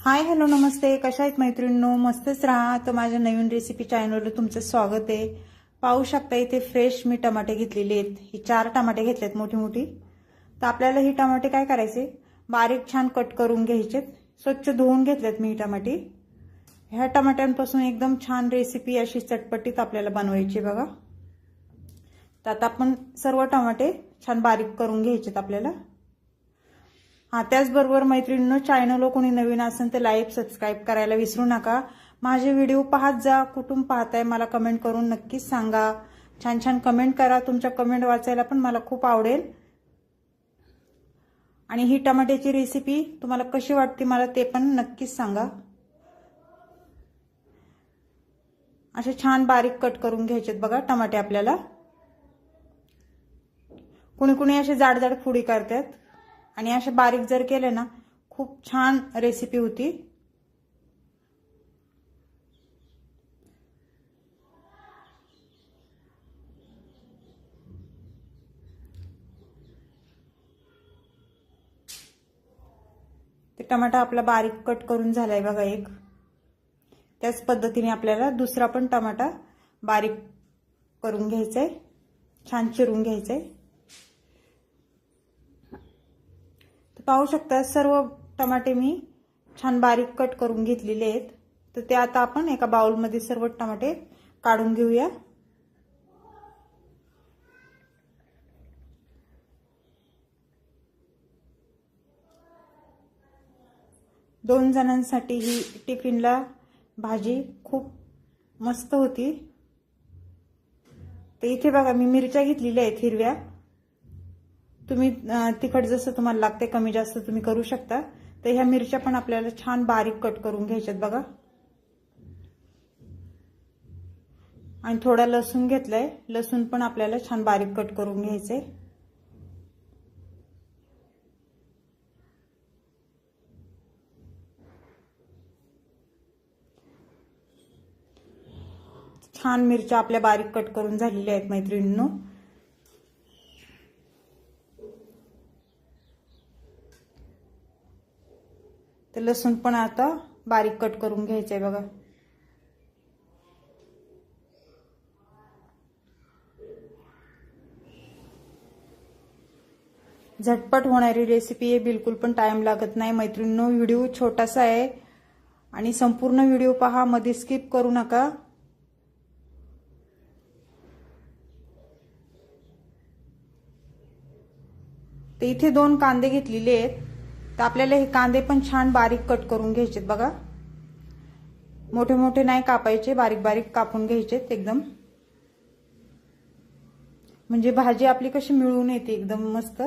Hi hello नमस्ते, कशा आहेत मैत्रिणींनो? मस्तच राहा. तर माझ्या नवीन रेसिपी चॅनलवर तुमचं स्वागत आहे. पाहू शकता इथे फ्रेश मी टमाटे घेतलेले आहेत. ही 4 टमाटे घेतलेत मोठी मोठी. तर आपल्याला ही टमाटे काय करायचे, बारीक छान कट करून घ्यायचे. स्वच्छ धुवून घेतलेत मी टमाटे. ह्या टमाट्यांपासून एकदम छान रेसिपी अशी चटपटीत आपल्याला बनवायची बघा. तर आता आपण सर्व टमाटे छान बारीक करून घ्यायचेत आपल्याला. त्याचबरोबर मैत्रिणींनो, चॅनलवर कोणी नवीन असेल तर लाईक सबस्क्राईब करायला विसरू नका. माझे व्हिडिओ पाहत जा. कुठून पाहताय मला कमेंट करून नक्कीच सांगा. छान छान कमेंट करा. तुमच्या कमेंट वाचायला पण मला खूप आवडेल. आणि ही टमाट्याची रेसिपी तुम्हाला कशी वाटते मला ते पण नक्कीच सांगा. असे छान बारीक कट करून घ्यायचेत बघा टमाटे आपल्याला. कुणी कुणी असे जाड जाड फोडी करतात आणि असे बारीक जर केले ना खूप छान रेसिपी होती. ते टमाटा आपला बारीक कट करून झालाय बघा एक. त्याच पद्धतीने आपल्याला दुसरा पण टमाटा बारीक करून घ्यायचाय, छान चिरून घ्यायचाय. पाहू शकता सर्व टमाटे मी छान बारीक कट करून घेतलेले आहेत. तर ते आता आपण एका बाउल मध्ये सर्व टमाटे काढून घेऊया. दोन जणांसाठी ही टिफिनला भाजी खूप मस्त होती. तर इथे बघा मी मिरच्या घेतलेल्या आहेत हिरव्या. तुम्ही तिखट जसं तुम्हाला लागते कमी जास्त तुम्ही करू शकता. तर ह्या मिरच्या पण आपल्याला छान बारीक कट करून घ्यायच्यात बघा. आणि थोडा लसूण घेतलाय, लसूण पण आपल्याला छान बारीक कट करून घ्यायचंय. छान मिरच्या आपल्या बारीक कट करून झालेल्या आहेत मैत्रिणींनो. तर लसूण पण आता बारीक कट करून घ्यायचंय बघा. झटपट होणारी रेसिपी आहे, बिलकुल पण टाइम लागत नाही मैत्रिणींनो. व्हिडिओ छोटासा आहे आणि संपूर्ण व्हिडिओ पहा, मध्ये स्किप करू नका. तर इथे 2 कांदे घेतलेले आहेत. तर आपल्याला हे कांदे पण छान बारीक कट करून घ्यायचेत बघा. मोठे मोठे नाही कापायचे, बारीक बारीक कापून घ्यायचेत एकदम. म्हणजे भाजी आपली कशी मिळून येते एकदम मस्त.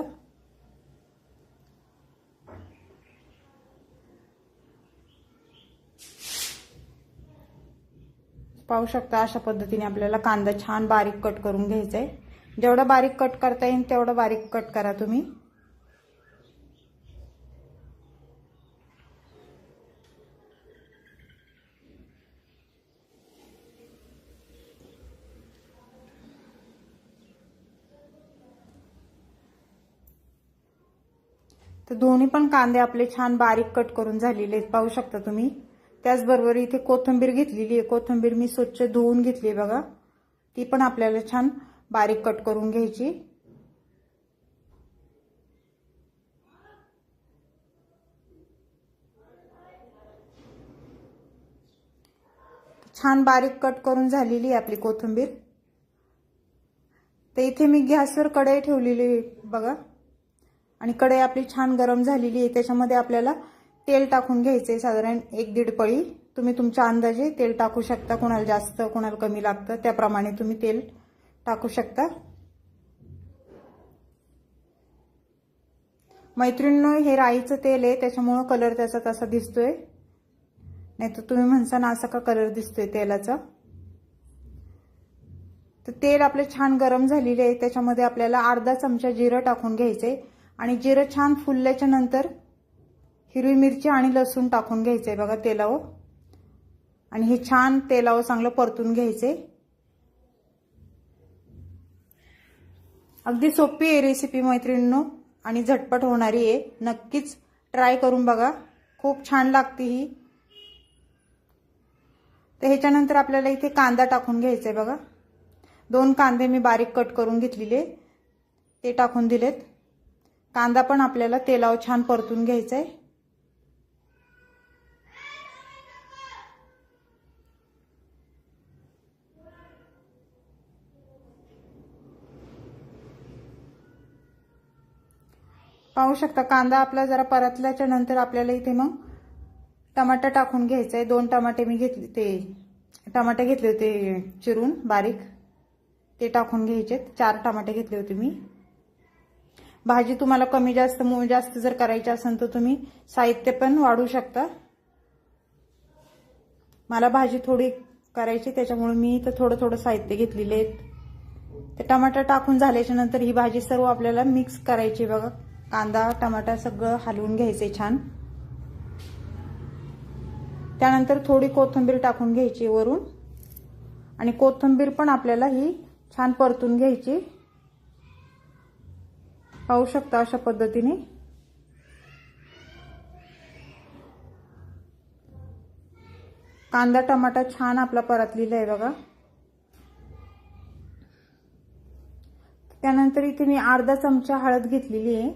पाहू शकता अशा पद्धतीने आपल्याला कांदा छान बारीक कट करून घ्यायचा आहे. जेवढा बारीक कट करता येईल तेवढा बारीक कट करा तुम्ही. तर दोन्ही पण कांदे आपले छान बारीक कट करून झालेले आहेत पाहू शकता तुम्ही. त्याचबरोबर इथे कोथिंबीर घेतलेली आहे. कोथिंबीर मी स्वच्छ धुवून घेतली बघा. ती पण आपल्याला छान बारीक कट करून घ्यायची. छान बारीक कट करून झालेली आहे आपली कोथिंबीर. तर इथे मी गॅसवर कढई ठेवलेली बघा आणि कढई आपली छान गरम झालेली आहे. त्याच्यामध्ये आपल्याला तेल टाकून घ्यायचे, साधारण 1-1.5 पळी. तुम्ही तुमच्या अंदाजे तेल टाकू शकता. कोणाला जास्त कोणाला कमी लागतं त्याप्रमाणे तुम्ही तेल टाकू शकता. मैत्रिणींनो, हे राईचं तेल आहे त्याच्यामुळे कलर त्याचा तसा दिसतोय. नाही तर तुम्ही म्हणसान असा का कलर दिसतोय तेलाचा. तर तेल आपले छान गरम झालेले आहे. त्याच्यामध्ये आपल्याला अर्धा चमचा जिरं टाकून घ्यायचे आणि जिरं छान फुलल्याच्या नंतर हिरवी मिरची आणि लसूण टाकून घ्यायचंय बघा तेलावर. आणि हे छान तेलावर चांगलं परतून घ्यायचे. अगदी सोपी आहे रेसिपी मैत्रिणींनो आणि झटपट होणारी आहे. नक्कीच ट्राय करून बघा, खूप छान लागते ही। तर ह्याच्यानंतर आपल्याला इथे कांदा टाकून घ्यायचा आहे बघा। 2 कांदे मी बारीक कट करून घेतलेले ते टाकून दिलेत। कांदा पण आपल्याला तेलावर छान परतून घ्यायचा आहे। पाहू शकता कांदा आपला जरा परतल्याच्या नंतर आपल्याला इथे मग टमाटर टाकून घ्यायचा आहे। 2 टमाटे मी घेतले, ते टमाटे घेतले होते चिरून बारीक, ते टाकून घ्यायचे। 4 टमाटे घेतले होते मी। भाजी तुम्हाला कमी जास्त जर करायची असेल तर तुम्ही साहित्य पण वाढवू शकता। मला भाजी थोडी करायची त्याच्यामुळे मी इथं थोडं साहित्य घेतलेले आहेत। ते टमाटर टाकून झाल्याच्या नंतर ही भाजी सर्व आपल्याला मिक्स करायची बघा। कांदा टमाटर सगळं हलवून घ्यायचे छान। त्यानंतर थोडी कोथिंबीर टाकून घ्यायची वरून, आणि कोथिंबीर पण आपल्याला ही छान परतून घ्यायची। पाहू शकता अशा पद्धतीने। कांदा टमाटा छान आपला परतलेला आहे बघा। त्यानंतर इथे मी अर्धा चमचा हळद घेतलेली आहे,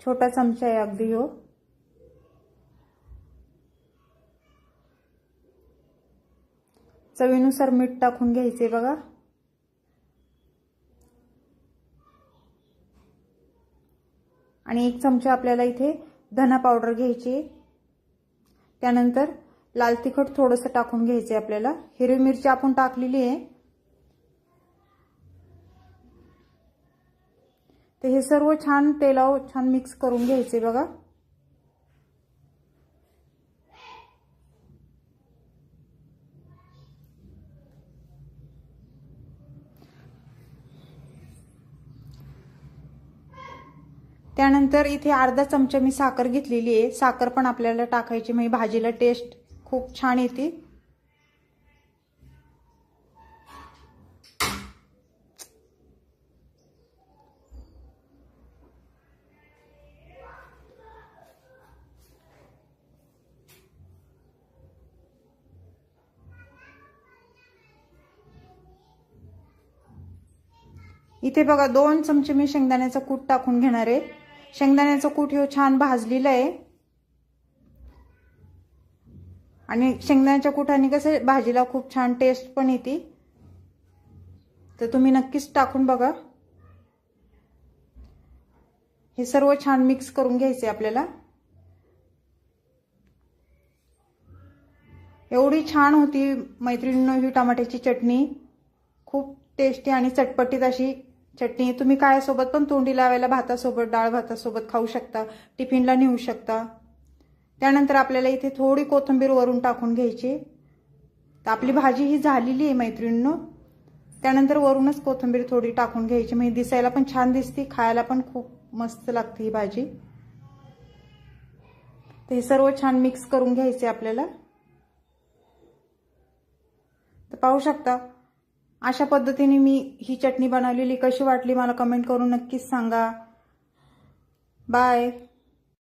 छोटा चमचा आहे अगदी हो। चवीनुसार मीठ टाकून घ्यायचे बघा। आणि 1 चमचा आपल्याला इथे धना पावडर घ्यायची। त्यानंतर लाल तिखट थोडंसं टाकून घ्यायचे आपल्याला। हिरवी मिरची आपण टाकलेली आहे। तर हे सर्व छान तेलावर छान मिक्स करून घ्यायचे बघा। त्यानंतर इथे अर्धा चमचा मी साखर घेतलेली आहे। साखर पण आपल्याला टाकायची, म्हणजे भाजीला टेस्ट खूप छान येते। इथे बघा 2 चमचे मी शेंगदाण्याचा कूट टाकून घेणार आहे। शेंगदाण्याचा कूट हे छान भाजलेला आहे, आणि शेंगदाण्याच्या कुटाने कसं भाजीला खूप छान टेस्ट पण येते। तर तुम्ही नक्कीच टाकून बघा। हे सर्व छान मिक्स करून घ्यायचे आपल्याला। एवढी छान होती मैत्रिणींनो ही टमाट्याची चटणी, खूप टेस्टी आणि चटपटीत अशी चटणी। तुम्ही काय सोबत पण तोंडी लावायला भातासोबत, डाळ भातासोबत खाऊ शकता, टिफिनला नेऊ शकता। त्यानंतर आपल्याला इथे थोडी कोथिंबीर वरून टाकून घ्यायची। तर आपली भाजी ही झालेली आहे मैत्रिणींनो। त्यानंतर वरूनच कोथिंबीर थोडी टाकून घ्यायची, म्हणजे दिसायला पण छान दिसते, खायला पण खूप मस्त लागते ही भाजी। तर हे सर्व छान मिक्स करून घ्यायचे आपल्याला। तर पाहू शकता अशा पद्धतीने मी ही चटणी बनवलेली। कशी वाटली मला कमेंट करून नक्कीच सांगा। बाय।